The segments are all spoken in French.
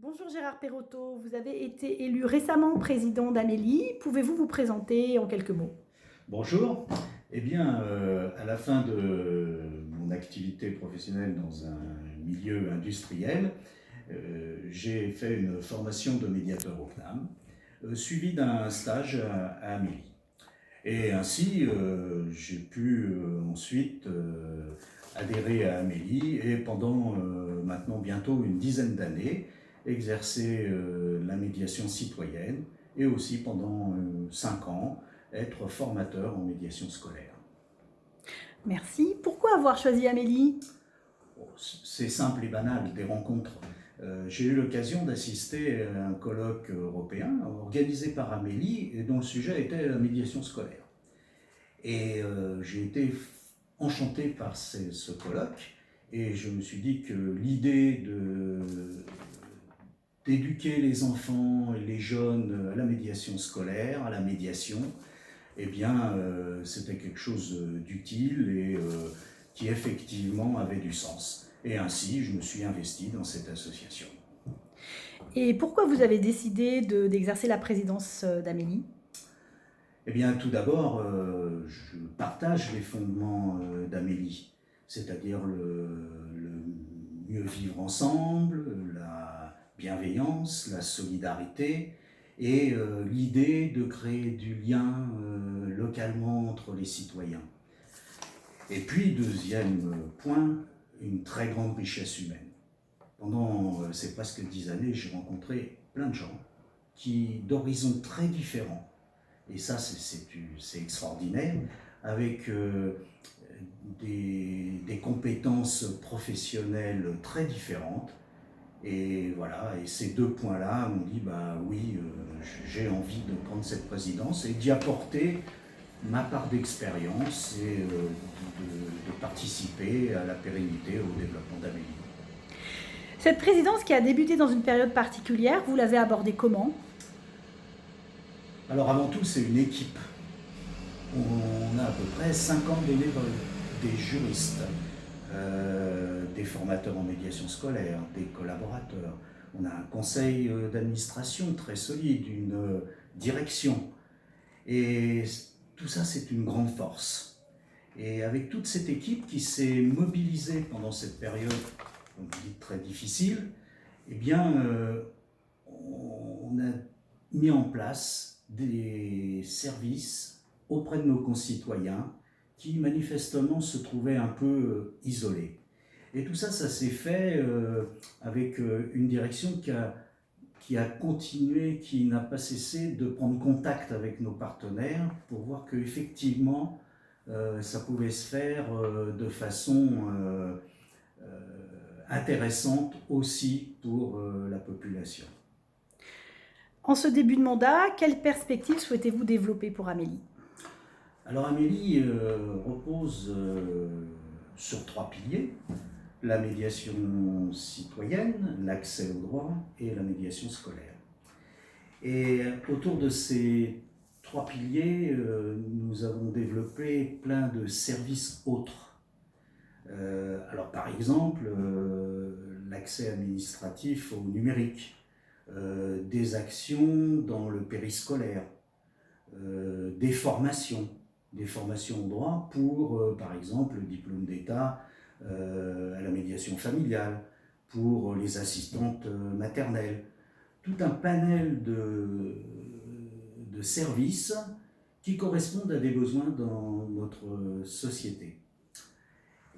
Bonjour Gérard Perrotto, vous avez été élu récemment président d'Amélie. Pouvez-vous vous présenter en quelques mots? Bonjour. Eh bien, à la fin de mon activité professionnelle dans un milieu industriel, j'ai fait une formation de médiateur au CNAM, suivi d'un stage à Amélie. Et ainsi, j'ai pu ensuite adhérer à Amélie et pendant maintenant bientôt une dizaine d'années, exercer la médiation citoyenne et aussi pendant 5 ans, être formateur en médiation scolaire. Merci. Pourquoi avoir choisi Amélie? Bon, c'est simple et banal, des rencontres. J'ai eu l'occasion d'assister à un colloque européen organisé par Amélie et dont le sujet était la médiation scolaire. Et j'ai été enchanté par ce colloque et je me suis dit que l'idée d'éduquer les enfants et les jeunes à la médiation scolaire, à la médiation, eh bien, c'était quelque chose d'utile et qui effectivement avait du sens. Et ainsi, je me suis investi dans cette association. Et pourquoi vous avez décidé d'exercer la présidence d'Amélie? Eh bien, tout d'abord, je partage les fondements d'Amélie, c'est-à-dire le mieux vivre ensemble, la bienveillance, la solidarité et l'idée de créer du lien localement entre les citoyens. Et puis, deuxième point, une très grande richesse humaine. Pendant ces presque 10 années, j'ai rencontré plein de gens d'horizons très différents, et ça c'est extraordinaire, avec des compétences professionnelles très différentes. Et voilà, et ces deux points-là m'ont dit, bah oui, j'ai envie de prendre cette présidence et d'y apporter ma part d'expérience et de participer à la pérennité, au développement d'Amélie. Cette présidence qui a débuté dans une période particulière, vous l'avez abordée comment? Alors avant tout, c'est une équipe. On a à peu près 50 bénévoles, des juristes, des formateurs en médiation scolaire, des collaborateurs. On a un conseil d'administration très solide, une direction. Et tout ça, c'est une grande force. Et avec toute cette équipe qui s'est mobilisée pendant cette période, on dit très difficile, eh bien, on a mis en place des services auprès de nos concitoyens qui manifestement se trouvaient un peu isolés. Et tout ça, ça s'est fait avec une direction qui a continué, qui n'a pas cessé de prendre contact avec nos partenaires pour voir qu'effectivement, ça pouvait se faire de façon intéressante aussi pour la population. En ce début de mandat, quelles perspectives souhaitez-vous développer pour Amélie? Alors Amélie repose sur 3 piliers: la médiation citoyenne, l'accès au droit et la médiation scolaire. Et autour de ces 3 piliers, nous avons développé plein de services autres. Alors par exemple, l'accès administratif au numérique, des actions dans le périscolaire, des formations au droit pour, par exemple, le diplôme d'État à la médiation familiale, pour les assistantes maternelles. Tout un panel de services qui correspondent à des besoins dans notre société.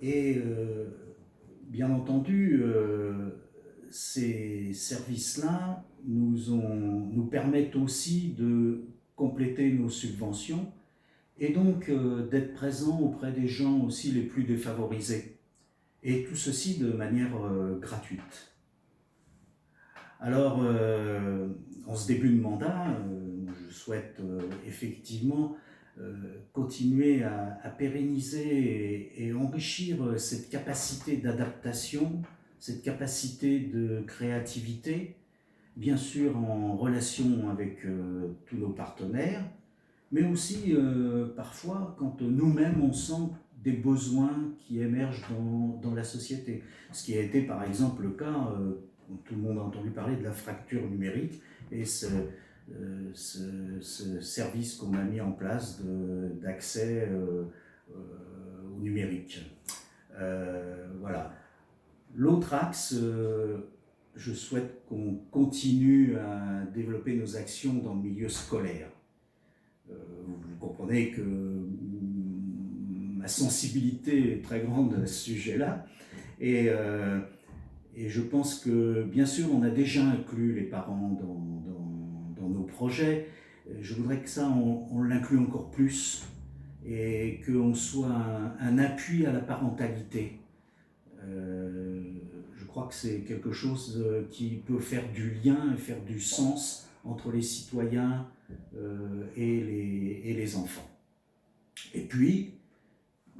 Et bien entendu, ces services-là nous permettent aussi de compléter nos subventions et donc d'être présents auprès des gens aussi les plus défavorisés. Et tout ceci de manière gratuite. Alors, en ce début de mandat, je souhaite effectivement continuer à pérenniser et enrichir cette capacité d'adaptation, cette capacité de créativité, bien sûr en relation avec tous nos partenaires, mais aussi parfois quand nous-mêmes on sent des besoins qui émergent dans la société. Ce qui a été par exemple le cas tout le monde a entendu parler de la fracture numérique et ce service qu'on a mis en place d'accès au numérique. Voilà. L'autre axe, je souhaite qu'on continue à développer nos actions dans le milieu scolaire. Vous comprenez que ma sensibilité est très grande à ce sujet-là. Et je pense que, bien sûr, on a déjà inclus les parents dans nos projets. Je voudrais que ça, on l'inclue encore plus et qu'on soit un appui à la parentalité. Je crois que c'est quelque chose qui peut faire du lien et faire du sens entre les citoyens et les enfants. Et puis,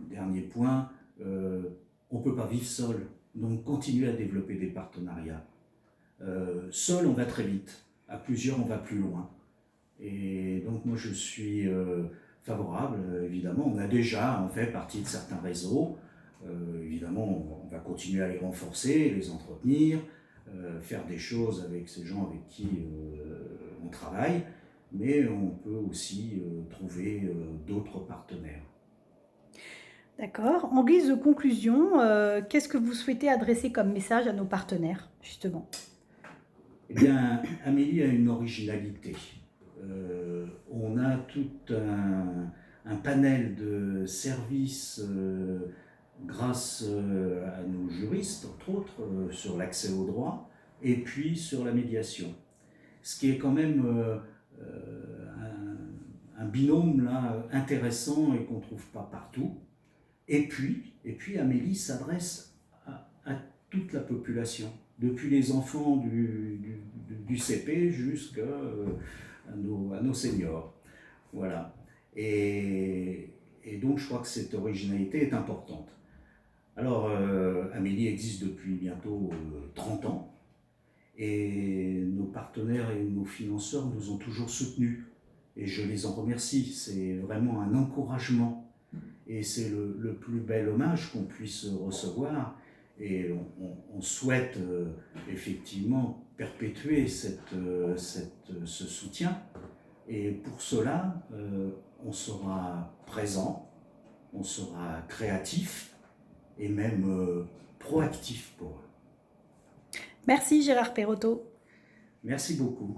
dernier point, on ne peut pas vivre seul, donc continuer à développer des partenariats. Seul, on va très vite, à plusieurs, on va plus loin. Et donc moi, je suis favorable, évidemment. On a déjà en fait partie de certains réseaux. Évidemment, on va continuer à les renforcer, les entretenir, faire des choses avec ces gens avec qui on travaille, mais on peut aussi trouver d'autres partenaires. D'accord. En guise de conclusion, qu'est-ce que vous souhaitez adresser comme message à nos partenaires, justement? Eh bien, Amélie a une originalité. On a tout un panel de services grâce à nos juristes, entre autres, sur l'accès au droit, et puis sur la médiation. Ce qui est quand même un binôme là, intéressant et qu'on ne trouve pas partout. Et puis Amélie s'adresse à toute la population, depuis les enfants du CP jusqu'à nos seniors. Voilà. Et donc je crois que cette originalité est importante. Alors, Amélie existe depuis bientôt 30 ans et nos partenaires et nos financeurs nous ont toujours soutenus et je les en remercie. C'est vraiment un encouragement et c'est le plus bel hommage qu'on puisse recevoir et on souhaite effectivement perpétuer ce soutien et pour cela, on sera présent, on sera créatif et même proactif pour eux. Merci Gérard Perrotto. Merci beaucoup.